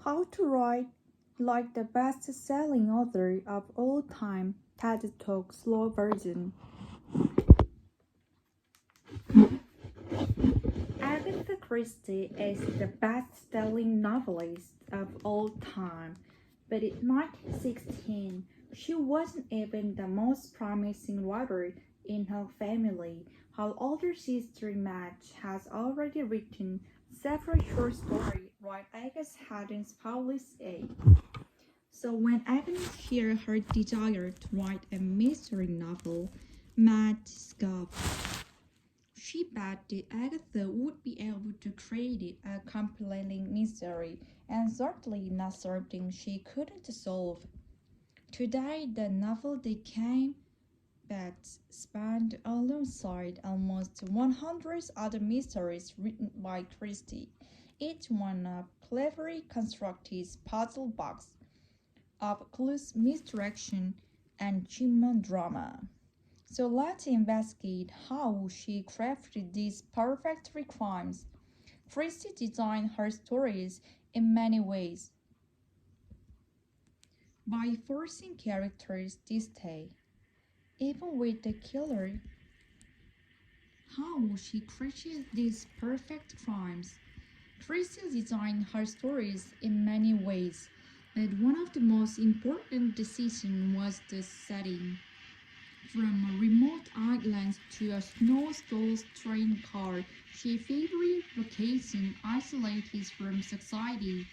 How to Write Like the Best-Selling Author of All Time TED Talk Slow Version. Agatha Christie is the best-selling novelist of all time, but in 1916, she wasn't even the most promising writer in her family. Her older sister Madge has already written several short stories while Agnes hadn't published it. So when Agnes heard her desire to write a mystery novel, Madge scoffed. She bet that Agatha would be able to create a compelling mystery, and certainly not something she couldn't solve. Today, the novel became Bats spanned alongside almost 100 other mysteries written by Christie, each one a cleverly constructed puzzle box of clues, misdirection, and human drama. So let's investigate how she crafted these perfect crimes. Christie designed her stories in many ways by forcing characters to stay, even with the killer. How she created these perfect crimes. Christie designed her stories in many ways, but one of the most important decisions was the setting. From remote islands to a snow-stalled train car, she favored locations isolated from society.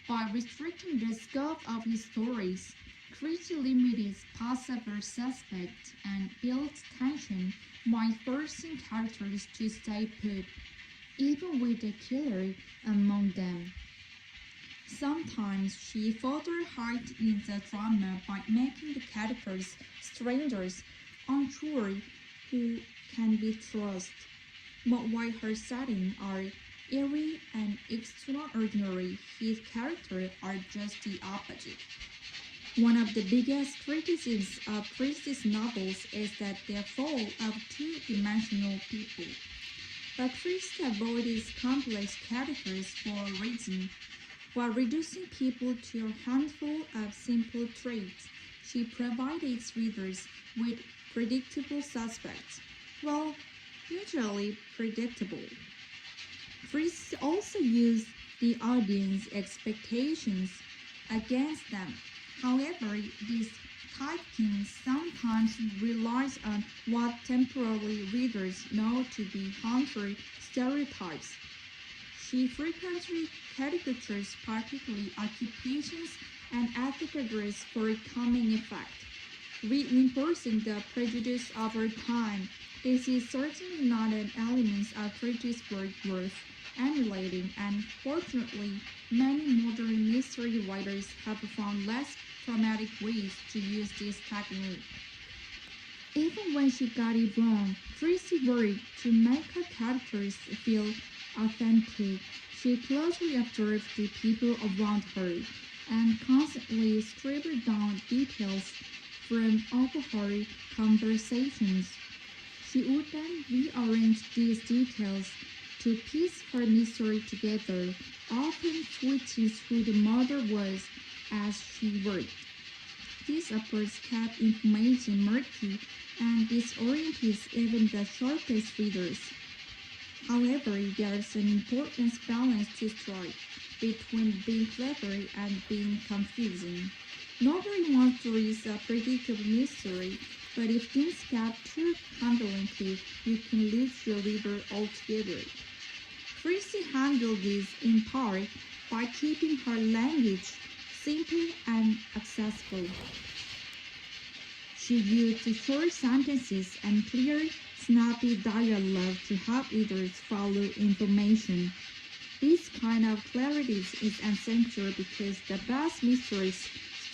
By restricting the scope of his stories, Christie limited possible suspects and built tension by forcing characters to stay put, even with the killer among them. Sometimes she further heightened the drama by making the characters strangers, unsure who can be trusted. But while her settings are eerie and extraordinary, his characters are just the opposite. One of the biggest criticisms of Christie's novels is that they're full of two-dimensional people. But Christie avoided complex characters for a reason. While reducing people to a handful of simple traits, she provided readers with predictable suspects. Well, usually predictable. Christie also used the audience expectations against them. However, this typing sometimes relies on what temporarily readers know to be harmful stereotypes. She frequently caricatures particular occupations and ethical risks for common effect, reinforcing the prejudice of her time. This is certainly not an element of Christie's work worth emulating, and fortunately, many modern mystery writers have found less traumatic ways to use this technique. Even when she got it wrong, Christie worked to make her characters feel authentic. She closely observed the people around her and constantly scribbled down details from overheard conversations. She would then rearrange these details to piece her mystery together, often switching who the murderer was as she worked. This approach kept information murky and disoriented even the sharpest readers. However, there is an important balance to strike between being clever and being confusing. Nobody wants to read a predictable mystery, but if things get too convoluted, you can lose your reader altogether. Christie handled this in part by keeping her language simple and accessible. She used short sentences and clear, snappy dialogue to help readers follow information. This kind of clarity is essential because the best mysteries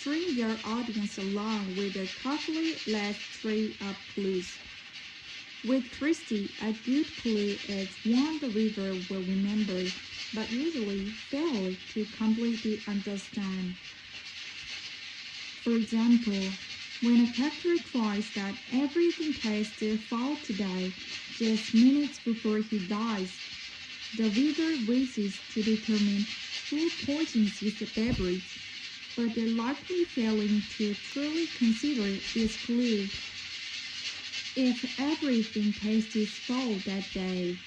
string their audience along with a carefully laid trail of clues. With Christie, a good clue is one the reader will remember, but usually fail to completely understand. For example, when a character cries that everything has to fall today, just minutes before he dies, the reader races to determine food poisons with the beverage, but they're likely failing to truly consider this clue. If everything tasted foul that day,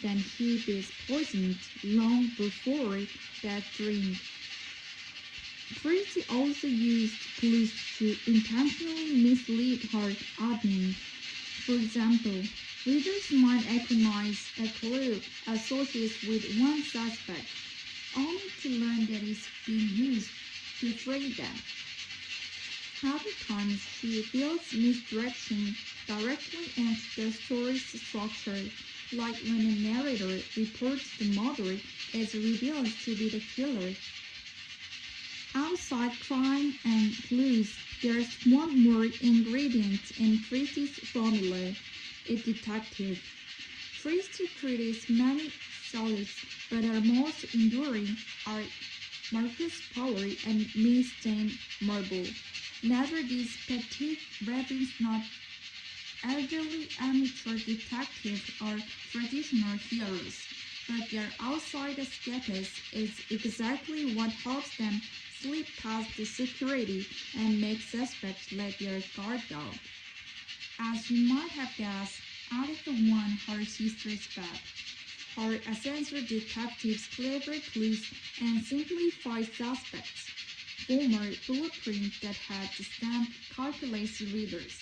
then he is poisoned long before that drink. Christie also used clues to intentionally mislead her audience. For example, readers might recognize a clue associated with one suspect, only to learn that it's being used to frame them. Other times, she builds misdirection directly into the story's structure, like when a narrator reports the murder is revealed to be the killer. Outside crime and clues, there's one more ingredient in Christie's formula: a detective. Christie creates many solids, but her most enduring are Marcus Power and Miss Jane Marble. Neither these petite ravens nor elderly amateur detectives are traditional heroes, but their outside escapism is exactly what helps them slip past the security and make suspects let their guard down. As you might have guessed, Agatha won her sister's bet. Her eccentric detectives' clever clues and simplified suspects form a blueprint that had to stand calculated readers.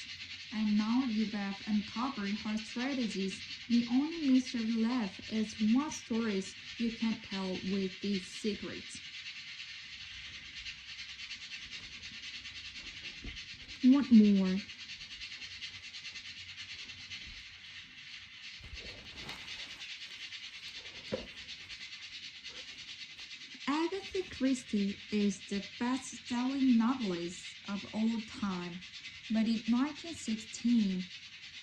And now you have uncovered her strategies. The only mystery left is what stories you can tell with these secrets. What more? Agatha Christie is the best-selling novelist of all time, but in 1916,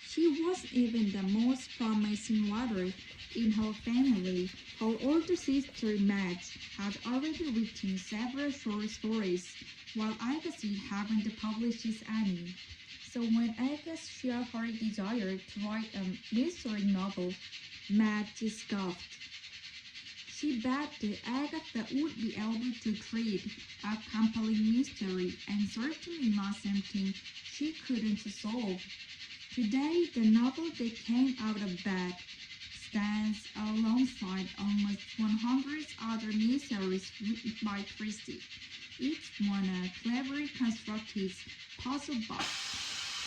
she wasn't even the most promising writer in her family. Her older sister Madge had already written several short stories, while Agassi hadn't published any. So when Agatha shared her desire to write a mystery novel, Madge scoffed. She bet that Agatha would be able to create a compelling mystery and certainly not something she couldn't solve. Today, the novel that came out of bed stands alongside almost 100 other mysteries written by Christie, each one a cleverly constructed puzzle box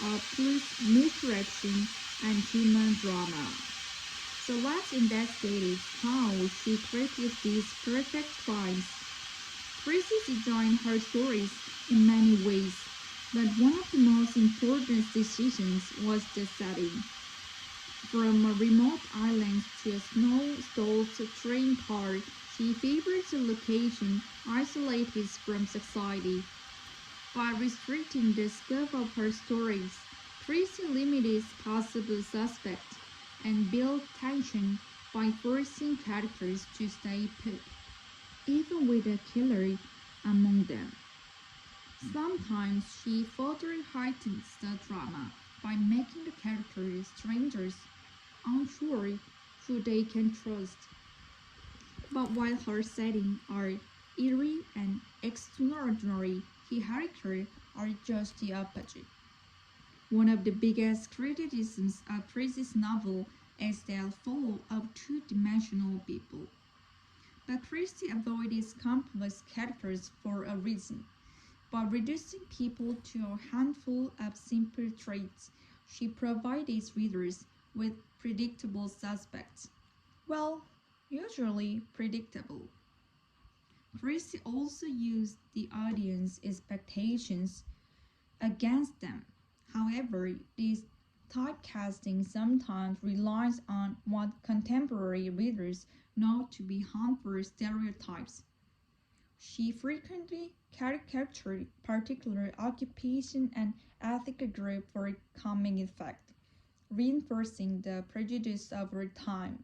of clues, misdirection, and human drama. So let's investigate how she created these perfect crimes. Christie designed her stories in many ways, but one of the most important decisions was the setting. From a remote island to a snow-stalled train car, she favored a location isolated from society. By restricting the scope of her stories, Christie limited possible suspects and built tension by forcing characters to stay put, even with a killer among them. Sometimes she further heightens the drama by making the characters strangers, unsure who they can trust. But while her settings are eerie and extraordinary, her characters are just the opposite. One of the biggest criticisms of Christie's novel is that full of two-dimensional people. But Christie avoided complex characters for a reason. By reducing people to a handful of simple traits, she provided readers with predictable suspects. Well, usually predictable. Christie also used the audience expectations against them. However, this typecasting sometimes relies on what contemporary readers know to be harmful stereotypes. She frequently caricatured particular occupation and ethnic group for comic effect, reinforcing the prejudice of her time.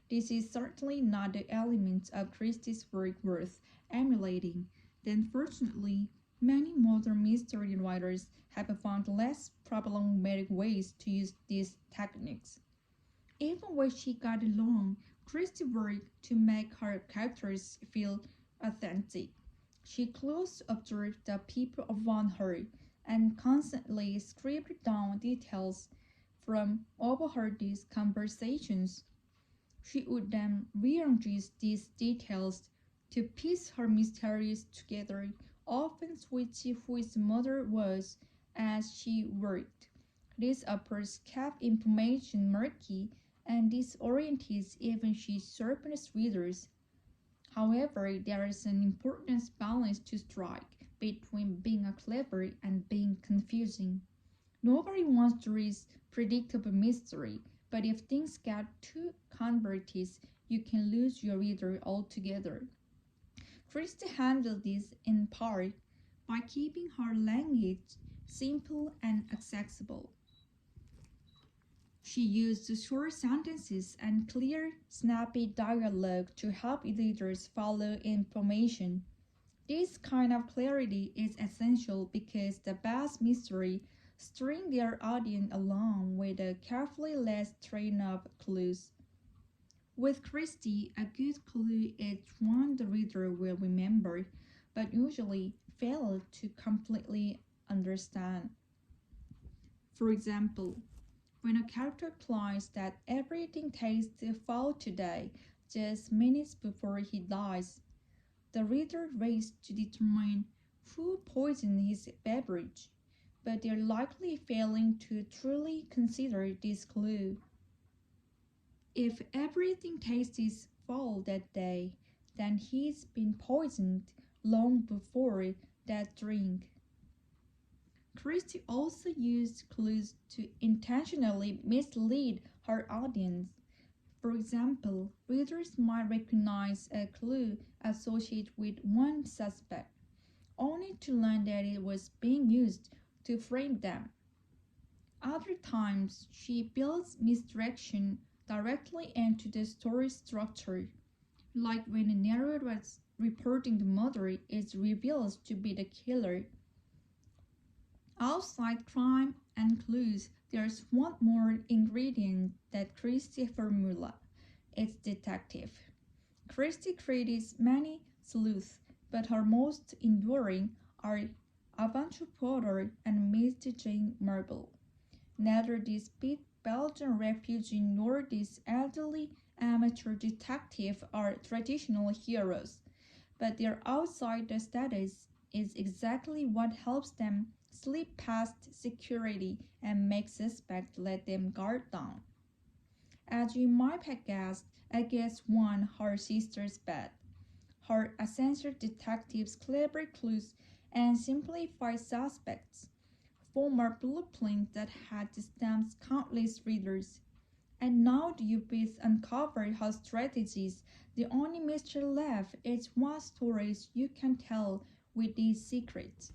This is certainly not the element of Christie's work worth emulating. Then, fortunately, many modern mystery writers have found less problematic ways to use these techniques. Even when she got along, Christie worked to make her characters feel authentic. She closely observed the people around her and constantly scribbled down details from overheard these conversations. She would then rearrange these details to piece her mysteries together, often switching who his mother was as she worked. This approach kept information murky and disoriented even she surprised readers. However, there is an important balance to strike between being clever and being confusing. Nobody wants to read predictable mystery, but if things get too convoluted, you can lose your reader altogether. Christie handled this in part by keeping her language simple and accessible. She used short sentences and clear, snappy dialogue to help readers follow information. This kind of clarity is essential because the best mystery string their audience along with a carefully laid train of clues. With Christie, a good clue is one the reader will remember, but usually fail to completely understand. For example, when a character implies that everything tastes foul today, just minutes before he dies, the reader races to determine who poisoned his beverage, but they're likely failing to truly consider this clue. If everything tastes foul that day, then he's been poisoned long before that drink. Christie also used clues to intentionally mislead her audience. For example, readers might recognize a clue associated with one suspect, only to learn that it was being used to frame them. Other times, she builds misdirection directly into the story structure, like when the narrator was reporting the murder is revealed to be the killer. Outside crime and clues, there's one more ingredient that Christie formula. It's detective. Christie credits many sleuths, but her most enduring are Adventure Porter and Miss Jane Marble. Neither this big Belgian refugee nor this elderly amateur detective are traditional heroes, but their outsider status is exactly what helps them slip past security and make suspects let them guard down. As you might have guessed, I guess won her sister's bet. Her eccentric detectives' clever clues and simplified suspects form a blueprint that had stamped countless readers. And now you've uncovered her strategies. The only mystery left is what stories you can tell with these secrets.